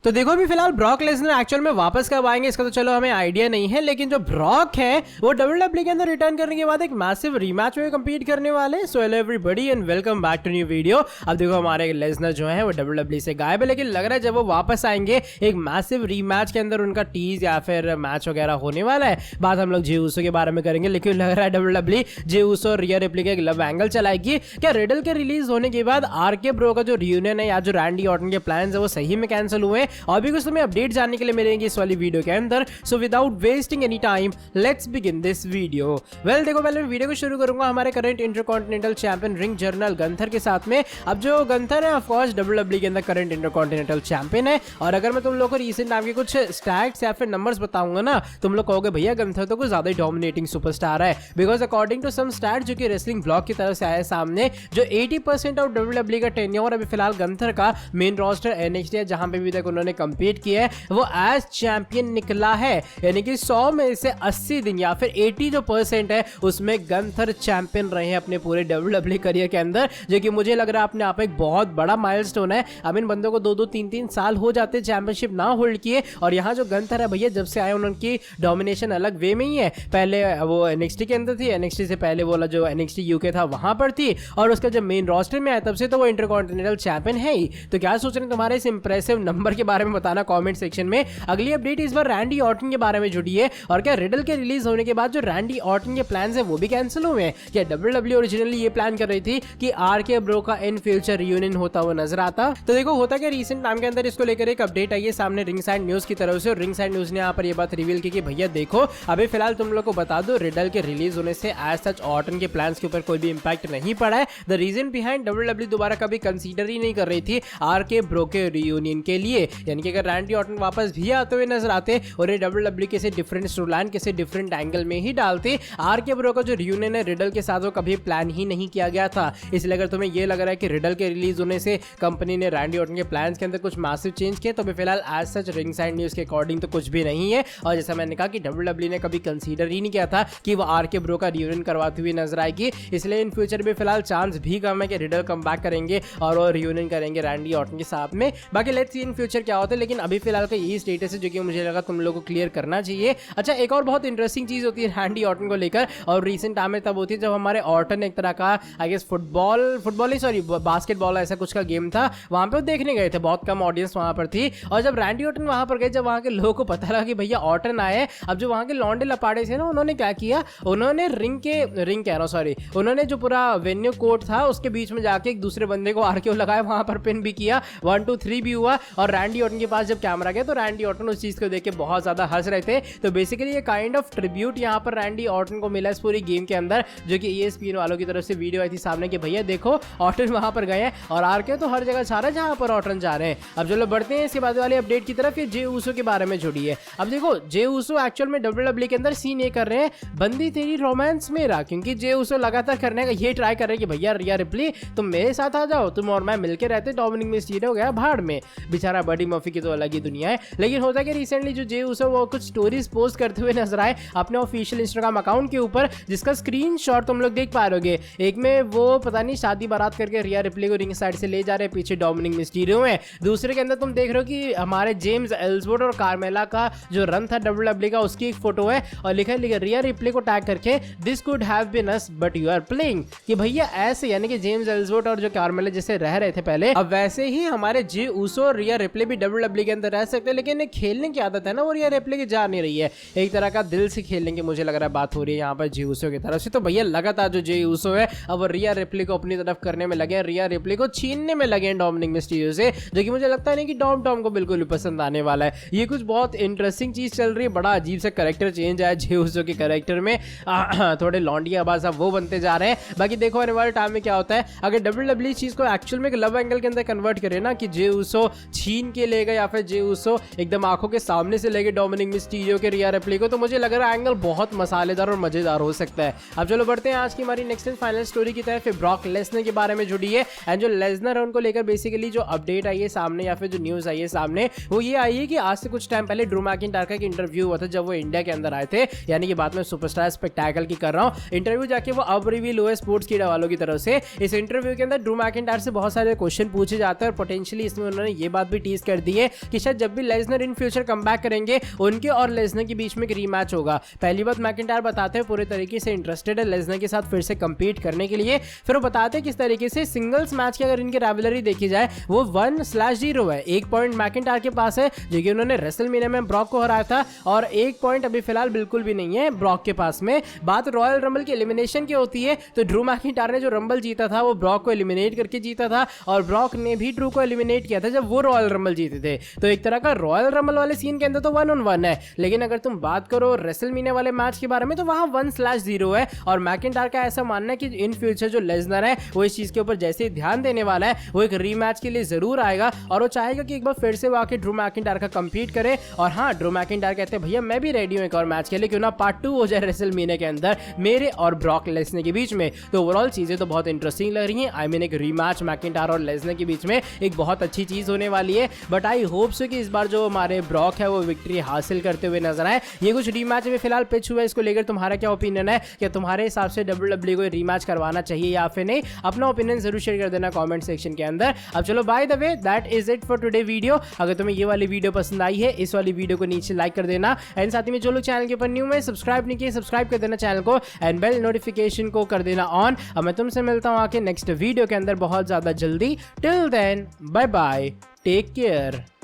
तो देखो अभी फिलहाल ब्रॉक लेसनर एक्चुअल में वापस कब आएंगे इसका तो चलो हमें आइडिया नहीं है, लेकिन जो ब्रॉक है वो डब्ल्यूडब्ल्यूई के अंदर रिटर्न करने के बाद एक मैसिव रीमैच में कम्पीट करने वाले। So hello everybody and welcome back to new video. अब देखो हमारे लेसनर जो है वो डब्ल्यूडब्ल्यूई से गायब है, लेकिन लग रहा है जब वो वापस आएंगे एक मैसिव रीमैच के अंदर उनका टीज या फिर मैच वगैरह होने वाला है। बात हम लोग जे ऊसो के बारे में करेंगे, लेकिन लग रहा है डब्ल्यूडब्ल्यूई जे ऊसो और रिया रिप्ली का एक लव एंगल चलाएगी। क्या रिडल के रिलीज होने के बाद आरके ब्रो का जो रियूनियन है या जो रैंडी ऑर्टन के प्लान है वो सही में कैंसिल हुए और भी कुछ तुम्हें अपडेट जानने के लिए मिलेंगे इस वाली वीडियो के अंदर। So without wasting any time let's begin this video. Well देखो पहले मैं वीडियो को शुरू करूंगा हमारे current intercontinental champion ring general Gunther के साथ में। अब जो गंथर है ऑफ कोर्स डब्ल्यूडब्ल्यूई के अंदर करंट इंटरकॉन्टिनेंटल चैंपियन है, और अगर मैं तुम लोग को रीसेंट नाम के कुछ स्टैट्स या फिर नंबर्स बताऊंगा ना, तुम लोग कहोगे भैया गंथर तो कुछ ज्यादा ही डोमिनेटिंग सुपरस्टार है। Because according to some stats जो कि रेसलिंग ब्लॉग की तरफ से आया सामने, जो 80% ऑफ डब्ल्यूडब्ल्यूई का टेन्योर अभी फिलहाल गंथर का मेन रोस्टर एनएक्सटी है जहां पे भी तक उन्होंने कंपीट किया है, वो एज चैंपियन निकला है। यानी कि 100 में से 80 दिन या फिर 80 जो % है उसमें गंथर चैंपियन रहे हैं अपने पूरे डब्ल्यूडब्ल्यूई करियर के अंदर, जो कि मुझे लग रहा है अपने आप एक बहुत बड़ा माइलस्टोन है। अब इन बंदों को 2-2 3-3 साल हो जाते चैंपियनशिप ना होल्ड किए, और यहाँ जो गंथर है भैया जब से आए उनकी डोमिनेशन अलग वे में ही है। पहले वो एनएक्सटी के अंदर थी, एनएक्सटी से पहले वो जो एनएक्सटी यूके था वहां पर थी, और उसका जब मेन रोस्टर में आया तब से तो वो इंटरकॉन्टिनेंटल चैंपियन है ही। तो क्या सोच रहे हैं तुम्हारे इस इंप्रेसिव नंबर के बारे में बताना कमेंट सेक्शन में। अगली अपडेट इस बार रैंडी ऑर्टन के बारे में जुड़ी है, और क्या रिडल के रिलीज होने के बाद जो रैंडी ऑर्टन के प्लान्स है वो भी कैंसिल हुए हैं। क्या डब्ल्यूडब्ल्यूई ओरिजिनली ये प्लान कर रही थी कि आरके ब्रो का इन फ्यूचर रियूनियन होता हुआ नजर आता। तो देखो होता क्या रिसेंट टाइम के अंदर इसको लेकर एक अपडेट आई है सामने रिंग साइड न्यूज की तरफ से, और रिंग साइड न्यूज ने यहाँ पर ये बात रिवील की कि भैया देखो अभी फिलहाल तुम लोग को बता दो रिडल के रिलीज होने से एज सच ऑर्टन के प्लान्स के ऊपर कोई भी इंपैक्ट नहीं पड़ा है। द रीजन बिहाइंड डब्ल्यूडब्ल्यूई दोबारा कभी कंसीडर ही नहीं कर रही थी आरके ब्रो के रियूनियन के लिए। यानी कि अगर रैंडी ऑर्टन वापस भी आते हुए नजर आते और ये डब्ल्यूडब्ल्यूई किसी डिफरेंट स्टोरीलाइन किसी डिफरेंट एंगल में ही डालते, आरके ब्रो का जो रियूनियन है रिडल के साथ वो कभी प्लान ही नहीं किया गया था। इसलिए अगर तुम्हें ये लग रहा है कि रिडल के रिलीज होने से कंपनी ने रैंडी ऑर्टन के प्लान्स के अंदर कुछ मैसिव चेंज किया, तो फिलहाल as such Ringside News के अकॉर्डिंग तो कुछ भी नहीं है। और जैसा मैंने कहा कि डब्ल्यूडब्ल्यूई ने कभी कंसीडर ही नहीं किया था कि वो आरके ब्रो का रियूनियन करवाती हुई नजर आएगी। इसलिए इन फ्यूचर में फिलहाल चांस भी कम है कि रिडल कम बैक करेंगे और वो रियूनियन करेंगे रैंडी ऑर्टन के साथ में। बाकी लेट्स सी इन फ्यूचर क्या होता है, लेकिन अभी फिलहाल का यही स्टेटस है जो कि मुझे लगा तुम लोगों को क्लियर करना चाहिए। अच्छा एक और बहुत इंटरेस्टिंग चीज होती है रैंडी ऑर्टन को लेकर, और रिसेंट टाइम में तब होती है जब हमारे ऑर्टन एक तरह का आई गेस फुटबॉल ही सॉरी बास्केटबॉल ऐसा कुछ का गेम था, वहां पे वो देखने गए थे, बहुत कम ऑडियंस वहां पर थी। और जब रैंडी ऑर्टन वहां पर गए, जब वहां के लोगों को पता लगा कि भैया ऑर्टन आए, अब जो वहां के लौंडे लपाड़े थे ना, उन्होंने क्या किया, उन्होंने उन्होंने जो पूरा वेन्यू कोर्ट था उसके बीच में जाके एक दूसरे बंदे को आरकेओ लगाया, वहां पर पिन भी किया, 1 2 3 भी हुआ। और रैंडी ऑर्टन के पास जब कैमरा गया तो रैंडी ऑर्टन उस चीज को देख के बहुत ज्यादा हंस रहे थे। तो बेसिकली ये काइंड ऑफ ट्रिब्यूट यहाँ पर रैंडी ऑर्टन को मिला इस पूरी गेम के अंदर, जो कि ESPN वालों की तरफ से वीडियो आई थी सामने कि भैया देखो ऑर्टन वहां पर गए हैं और आरके तो हर जगह जा रहा है जहां पर ऑर्टन जा रहे हैं। अब चलो बढ़ते हैं इसके बाद वाली अपडेट की तरफ। ये जे ऊसो के बारे में जुड़ी है। अब देखो जे ऊसो एक्चुअल में डब्ल्यूडब्ल्यूई के अंदर सीन ये कर रहे हैं, बंदी तेरी रोमांस मेरा, क्योंकि जे ऊसो लगातार करने का ये ट्राई कर रहे हैं कि भैया रिया रिप्ली तुम मेरे साथ आ जाओ, तुम और मैं मिलकर रहते, डोमिनिक मिस्टीरियो गया भाड़ में, बेचारा बडी मर्फी की तो अलग ही दुनिया है। लेकिन होता है कि रिसेंटली जो जे ऊसो वो कुछ स्टोरीज पोस्ट करते हुए नजर आए अपने ऑफिशियल इंस्टाग्राम अकाउंट के ऊपर, जिसका स्क्रीनशॉट तुम लोग देख पा रहे हो। एक में वो पता नहीं शादी बारात करके रिया रिप्ली को रिंग साइड से ले जा रहे हैं, पीछे डोमिनिक मिस्टीरियो है। दूसरे के अंदर तुम देख रहे हो कि हमारे जेम्स एल्सवुड और कार्मेला का जो रन था डब्ल्यूडब्ल्यूई का, उसकी एक फोटो है और लिखा है रिया रिप्ली को टैग करके, this could have been us but you are playing. कि भैया ऐसे यानी कि जेम्स एल्सवुड और जो कार्मेला जैसे रह रहे थे पहले, अब वैसे ही हमारे जे ऊसो और रिया रिप्ली भी डब्ल्यूडब्ल्यूई के अंदर रह सकते हैं। लेकिन खेलने की आदत है ना वो रिया रिप्ली की जा नहीं रही है, एक तरह का दिल से खेलने की मुझे लग रहा है बात हो रही है यहाँ पर जे ऊसो की तरफ से। तो भैया लगातार जो जे ऊसो है अब वो रिया रिप्ली को अपनी तरफ करने में लगे, रिया रिप्ली को छीनने में लगे डोमिनिक मिस्टीरियो से, जो कि मुझे लगता नहीं कि टॉम को बिल्कुल भी पसंद आने वाला है। ये कुछ बहुत इंटरेस्टिंग चीज चल रही है, बड़ा अजीब सा कैरेक्टर चेंज आया जे ऊसो के कैरेक्टर में, थोड़े लौंडिया आवाज अब वो बनते जा रहे हैं। बाकी देखो आने वाले टाइम में क्या होता है, अगर डब्ल्यूडब्ल्यूई चीज को एक्चुअल में एक लव एंगल के अंदर कन्वर्ट करे ना कि जे ऊसो छीन के ले गए या फिर जे ऊसो एकदम आंखों के सामने से लेके डोमिनिक मिस्टीरियो के रिया रिप्ली को, तो मुझे लग रहा है एंगल बहुत मसालेदार और मजेदार हो सकता है। अब चलो बढ़ते हैं आज की हमारी नेक्स्ट एंड फाइनल स्टोरी की तरफ। ब्रॉक लेसनर के बारे में जुड़ी है, एंड जो लेसनर है उनको लेकर बेसिकली जो अपडेट आई है सामने या फिर जो न्यूज आई है सामने वो ये आई है कि आज से कुछ टाइम पहले ड्रू मैकिंटायर का एक इंटरव्यू हुआ था जब वो इंडिया के अंदर आए थे, यानी कि बात में सुपरस्टार स्पेक्टेकल की कर रहा हूँ। इंटरव्यू जाके वो अब रिवील हुए स्पोर्ट्स कीड़ा वालों की तरफ से। इस इंटरव्यू के अंदर ड्रू मैकिंटायर से बहुत सारे क्वेश्चन पूछे जाते हैं और पोटेंशियली इसमें उन्होंने ये बात भी टीज कर कर दी है कि शायद जब भी Lesnar in future come back करेंगे उनके और लेसनर के बीच में एक रीमैच होगा। पहली बात मैकिंटायर बताते हैं पूरे तरीके से इंटरेस्टेड है लेसनर के साथ फिर से कंपीट करने के लिए। फिर वो बताते हैं किस तरीके से सिंगल्स मैच की अगर इनकी राइवलरी देखी जाए वो 1/0 है। 1 पॉइंट मैकिंटायर के पास है जो कि उन्होंने रेसलमेनिया में ब्रॉक को हराया था, और 1 पॉइंट अभी फिलहाल बिल्कुल भी नहीं है ब्रॉक के पास में। बात रॉयल रंबल की एलिमिनेशन की होती है तो ड्रू मैकिंटायर ने जो रंबल जीता था वो ब्रॉक को एलिमिनेट करके जीता था, और ब्रॉक ने भी ड्रू को एलिमिनेट किया था जब वो रॉयल रंबल जीते थे। तो एक तरह का रॉयल रंबल वाले सीन के अंदर तो 1-on-1 है, लेकिन अगर तुम बात करो रेसलमेनिया वाले मैच के बारे में तो वहां 1/0 है। और मैकिंटायर का ऐसा मानना है कि इन फ्यूचर जो लेसनर है वो इस चीज के ऊपर जैसे ही ध्यान देने वाला है वो एक रीमैच के लिए जरूर आएगा, और वो चाहेगा कि एक बार फिर से वो आके ड्रू मैकिंटायर का कंपीट करे। और हाँ, ड्रू मैकिंटायर कहते हैं भैया मैं भी रेडी हूं एक और मैच के लिए, क्यों ना पार्ट 2 हो जाए रेसलमेनिया के अंदर मेरे और ब्रॉक लेसनर के बीच में। तो ओवरऑल चीजें तो बहुत इंटरेस्टिंग लग रही हैं। आई मीन एक रीमैच मैकिंटायर और लेसनर के बीच में एक बहुत अच्छी चीज होने वाली है। बट आई होप सो कि इस बार जो हमारे ब्रॉक है वो विक्ट्री हासिल करते हुए नजर आए। ये कुछ रीमैच में फिलहाल पिच हुआ है, इसको लेकर तुम्हारा क्या ओपिनियन है? क्या तुम्हारे हिसाब से WWE को रीमैच करवाना चाहिए या फिर नहीं? अपना ओपिनियन जरूर शेयर कर देना कमेंट सेक्शन के अंदर। अब चलो by the way that is it for today video. अगर तुम्हें ये वाली वीडियो पसंद आई है इस वाली वीडियो को नीचे लाइक कर देना, एंड साथ ही में जो लोग चैनल के ऊपर न्यू में सब्सक्राइब नहीं किए सब्सक्राइब कर देना चैनल को, एंड बेल नोटिफिकेशन को कर देना ऑन। अब मैं तुमसे मिलता हूं आके नेक्स्ट वीडियो के अंदर बहुत ज्यादा जल्दी। Till then bye bye, take care.